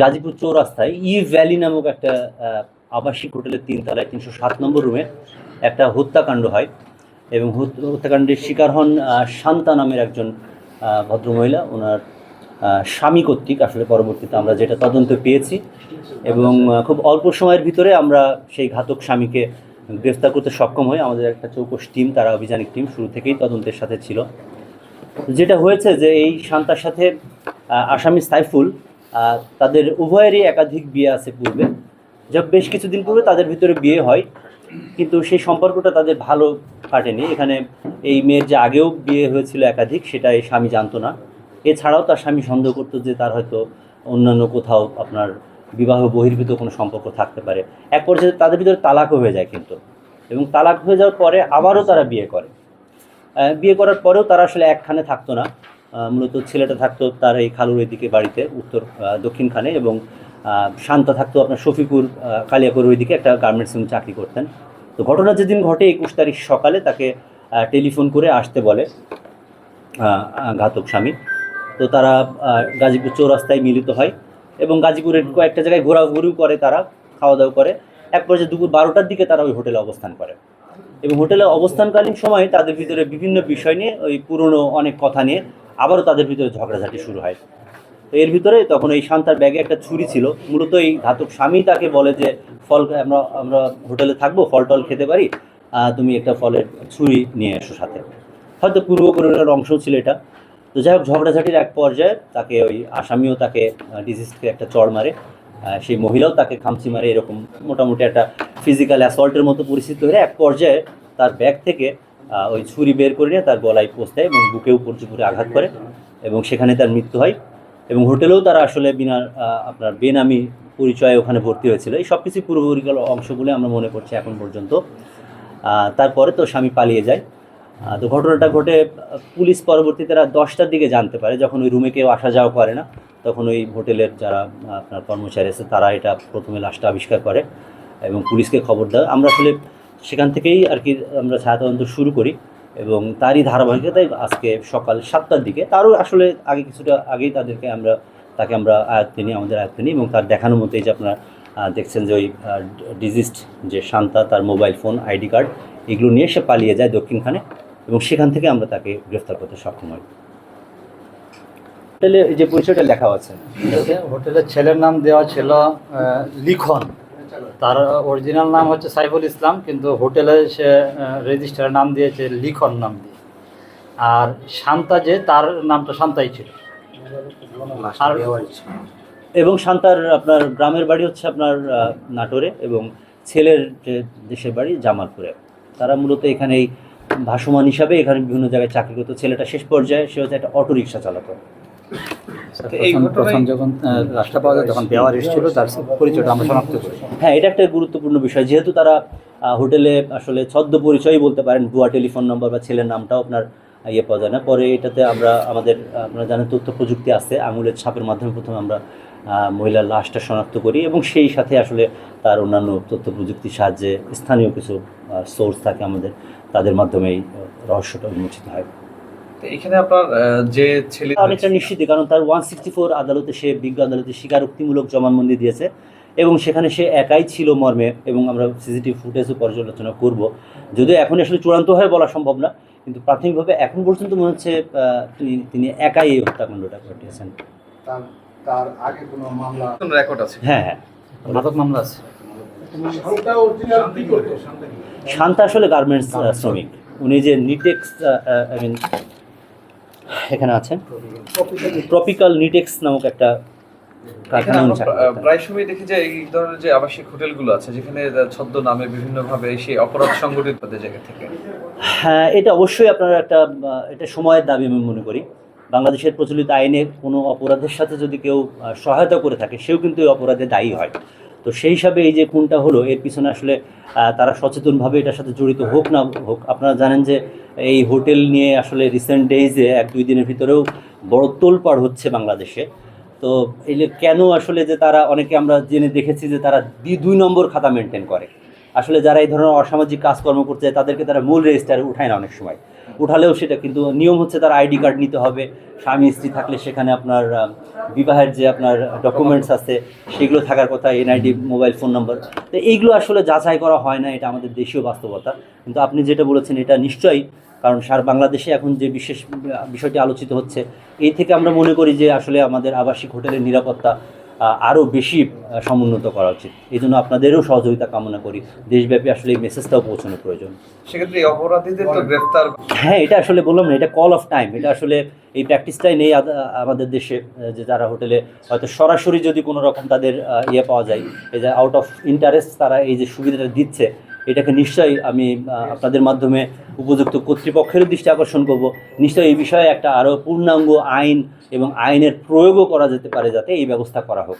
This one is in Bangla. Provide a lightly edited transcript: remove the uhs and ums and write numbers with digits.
গাজীপুর চৌরাস্তায় ভ্যালি নামক একটা আবাসিক হোটেলের 3 তলায় 307 নম্বর রুমে একটা হত্যাকাণ্ড হয় এবং হত্যাকাণ্ডের শিকার হন শান্তা নামের একজন ভদ্রমহিলা। ওনার স্বামী কর্তৃক আসলে পরবর্তীতে আমরা যেটা তদন্ত পেয়েছি এবং খুব অল্প সময়ের ভিতরে আমরা সেই ঘাতক স্বামীকে গ্রেফতার করতে সক্ষম হই। আমাদের একটা চৌকস টিম, তারা অভিযানিক টিম শুরু থেকেই তদন্তের সাথে ছিল। যেটা হয়েছে যে এই শান্তার সাথে আসামি সাইফুল, তাদের উভয়েরই একাধিক বিয়ে আছে পূর্বে। যা বেশ কিছুদিন পূর্বে তাদের ভিতরে বিয়ে হয়, কিন্তু সেই সম্পর্কটা তাদের ভালো কাটেনি। এখানে এই মেয়ের যে আগেও বিয়ে হয়েছিল একাধিক, সেটা এই স্বামী জানতো না। এছাড়াও তার স্বামী সন্দেহ করতো যে তার হয়তো অন্যান্য কোথাও আপনার বিবাহ বহির্ভূত কোনো সম্পর্ক থাকতে পারে। এক পর্যায়ে তাদের ভিতরে তালাকও হয়ে যায় কিন্তু, এবং তালাক হয়ে যাওয়ার পরে আবারও তারা বিয়ে করে। বিয়ে করার পরেও তারা আসলে একখানে থাকতো না। মূলত ছেলেটা থাকতো তার এই খালুর ওইদিকে বাড়িতে দক্ষিণখানে, এবং শান্তা থাকতো আপনার শফিপুর কালিয়াপুর ওইদিকে একটা গার্মেন্টস চাকরি করতেন। তো ঘটনা যেদিন ঘটে 21 তারিখ সকালে তাকে টেলিফোন করে আসতে বলে ঘাতক স্বামী। তো তারা গাজীপুর চৌরাস্তায় মিলিত হয় এবং গাজীপুরের কয়েকটা জায়গায় ঘোরাঘুরিও করে, তারা খাওয়া দাওয়া করে। এক পর্যায়ে দুপুর 12টার দিকে তারা ওই হোটেলে অবস্থান করে এবং হোটেলে অবস্থানকালীন সময়ে তাদের ভিতরে বিভিন্ন বিষয় নিয়ে, ওই পুরনো অনেক কথা নিয়ে আবারও তাদের ভিতরে ঝগড়াঝাটি শুরু হয়। তো এর ভিতরে তখন এই শান্তার ব্যাগে একটা ছুরি ছিল। মূলত এই ঘাতক স্বামী তাকে বলে যে আমরা হোটেলে থাকবো, ফল টল খেতে পারি, তুমি একটা ফলের ছুরি নিয়ে এসো সাথে। হয়তো পূর্ব পরিকল্পনার অংশ ছিল এটা। তো যাই হোক, ঝগড়াঝাটির এক পর্যায়ে তাকে ওই আসামিও তাকে ডিজিজকে একটা চড় মারে, সেই মহিলাও তাকে খামচি মারে। এরকম মোটামুটি একটা ফিজিক্যাল অ্যাসল্টের মতো পরিস্থিতি হয়ে এক পর্যায়ে তার ব্যাগ থেকে ওই ছুরি বের করে নিয়ে তার গলায় পোঁচ দেয় এবং বুকেও পর্যপুরে আঘাত করে এবং সেখানে তার মৃত্যু হয়। এবং হোটেলেও তারা আসলে বিনা আপনার বেনামি পরিচয়ে ওখানে ভর্তি হয়েছিল। এই সব কিছুই পূর্বপরিকল্পিত অংশগুলো আমরা মনে করছি এখন পর্যন্ত। তারপরে তো স্বামী পালিয়ে যায়। তো ঘটনাটা ঘটে পুলিশ পরবর্তীতে রাত 10টার দিকে জানতে পারে, যখন ওই রুমে কেউ আসা যাওয়া করে না। তখন ওই হোটেলের যারা আপনার কর্মচারী আছে তারা এটা প্রথমে লাশটা আবিষ্কার করে এবং পুলিশকে খবর দেয়। আমরা আসলে সেখান থেকেই আর কি আমরা ছায়া তদন্ত শুরু করি এবং তারই ধারাবাহিকতায় আজকে সকাল 7টার দিকে, তারও আসলে কিছুটা আগেই তাকে আমরা আয়ত্তে নিই, আমাদের আয়ত্তে নিই এবং তার দেখানো মতোই যে আপনারা দেখছেন যে ওই ডিজিজড যে শান্তা, তার মোবাইল ফোন, আইডি কার্ড, এগুলো নিয়ে সে পালিয়ে যায় দক্ষিণখানে এবং সেখান থেকে আমরা তাকে গ্রেফতার করতে সক্ষম হই। হোটেলে যে পরিচয়টা লেখা আছে, হোটেলের ছেলের নাম দেওয়া ছিল লিখন, তার অরিজিনাল নাম হচ্ছে সাইফুল ইসলাম, কিন্তু হোটেলে সে রেজিস্টারের নাম দিয়েছে লিখন নাম দিয়ে। আর শান্তা যে, তার নামটা শান্তাই ছিল। এবং শান্তার আপনার গ্রামের বাড়ি হচ্ছে আপনার নাটোরে এবং ছেলের যে দেশের বাড়ি জামালপুরে। তারা মূলত এখানেই ভাসমান হিসাবে এখানে বিভিন্ন জায়গায় চাকরি করতো। ছেলেটা শেষ পর্যায়ে সে হচ্ছে একটা অটোরিকশা চালাতো। প্রথম যখন রাস্তা পাওয়া যায় তখন দেওয়ার এসেছিল, তার পরিচয়টা আমরা শনাক্ত করি। হ্যাঁ, এটা একটা গুরুত্বপূর্ণ বিষয়, যেহেতু তারা হোটেলে আসলে ছদ্ম পরিচয়ই বলতে পারেন, ভুয়া টেলিফোন নম্বর বা ছেলের নামটাও আপনার পাওয়া যায় না। পরে এটাতে আপনারা জানেন তথ্য প্রযুক্তি আছে, আঙুলের ছাপের মাধ্যমে প্রথমে আমরা মহিলার লাশটা শনাক্ত করি এবং সেই সাথে আসলে তার অন্যান্য তথ্য প্রযুক্তির সাহায্যে স্থানীয় কিছু সোর্স থাকে আমাদের, তাদের মাধ্যমেই রহস্যটা উন্মোচিত হয়। এখানে আপনার যে ছেলে অনেকটা নিশ্চিত, কারণ তার 164 আদালতে সে বিজ্ঞ আদালতে স্বীকারোক্তিমূলক জবানবন্দি দিয়েছে এবং সেখানে সে একাই ছিল মর্মে, এবং আমরা সিসিটিভি ফুটেজও পর্যালোচনা করব। যদিও এখন আসলে চূড়ান্তভাবে বলা সম্ভব না, কিন্তু প্রাথমিকভাবে এখন পর্যন্ত মনে হচ্ছে তিনি একাই এই হত্যাকাণ্ডটা ঘটিয়েছেন। তার আগে কোনো মামলা রেকর্ড আছে? হ্যাঁ হ্যাঁ, মাদক মামলা আছে। শান্তা আসলে গার্মেন্টস শ্রমিক। উনি যে নিটেক্স এখানে আছেন, ট্রপিক্যাল নিটেক্স নামক একটা প্রায় সময় দেখি যে এই ধরনের যে আবাসিক হোটেলগুলো আছে যেখানে ছদ্ম নামে বিভিন্নভাবে সেই অপরাধ সংগঠিত জায়গা থেকে। হ্যাঁ, এটা অবশ্যই আপনার এটা সময়ের দাবি আমি মনে করি। বাংলাদেশের প্রচলিত আইনে কোনো অপরাধের সাথে যদি কেউ সহায়তা করে থাকে, সেও কিন্তু এই অপরাধে দায়ী হয়। তো সেই হিসাবে এই যে খুনটা হলো, এর পিছনে আসলে তারা সচেতনভাবে এটার সাথে জড়িত হোক না হোক। আপনারা জানেন যে এই হোটেল নিয়ে আসলে রিসেন্ট ডেইজে 1-2 দিনের ভিতরেও বড় তোলপাড় হচ্ছে বাংলাদেশে। তো এই যে কেন আসলে যে তারা, অনেকে আমরা জেনে দেখেছি যে তারা 2 নম্বর খাতা মেনটেন করে। আসলে যারা এই ধরনের অসামাজিক কাজকর্ম করতে যায় তাদেরকে তারা মূল রেজিস্টারে উঠায় না অনেক সময়। উঠালেও সেটা কিন্তু নিয়ম হচ্ছে তার আইডি কার্ড নিতে হবে, স্বামী স্ত্রী থাকলে সেখানে আপনার বিবাহের যে আপনার ডকুমেন্টস আছে সেগুলো থাকার কথা, এনআইডি, মোবাইল ফোন নাম্বার। তো এইগুলো আসলে যাচাই করা হয় না, এটা আমাদের দেশীয় বাস্তবতা। কিন্তু আপনি যেটা বলেছেন এটা নিশ্চয়ই, কারণ সারা বাংলাদেশে এখন যে বিশেষ বিষয়টি আলোচিত হচ্ছে, এই থেকে আমরা মনে করি যে আসলে আমাদের আবাসিক হোটেলের নিরাপত্তা আরও বেশি সমুন্নত করা উচিত। এই জন্য আপনাদেরও সহযোগিতা কামনা করি, দেশব্যাপী আসলে এই মেসেজটাও পৌঁছানো প্রয়োজন। সেক্ষেত্রে এই অপরাধীদের তো গ্রেফতার হ্যাঁ, এটা আসলে বললাম না, এটা কল অফ টাইম। এটা আসলে এই প্র্যাকটিসটাই নেই আমাদের দেশে, যে যারা হোটেলে হয়তো সরাসরি যদি কোনো রকম তাদের ইয়ে পাওয়া যায়, এই যে আউট অফ ইন্টারেস্ট তারা এই যে সুবিধাটা দিচ্ছে, এটাকে নিশ্চয়ই আমি আপনাদের মাধ্যমে উপযুক্ত কর্তৃপক্ষেরও দৃষ্টি আকর্ষণ করব। নিশ্চয়ই এই বিষয়ে একটা আরও পূর্ণাঙ্গ আইন এবং আইনের প্রয়োগও করা যেতে পারে, যাতে এই ব্যবস্থা করা হোক।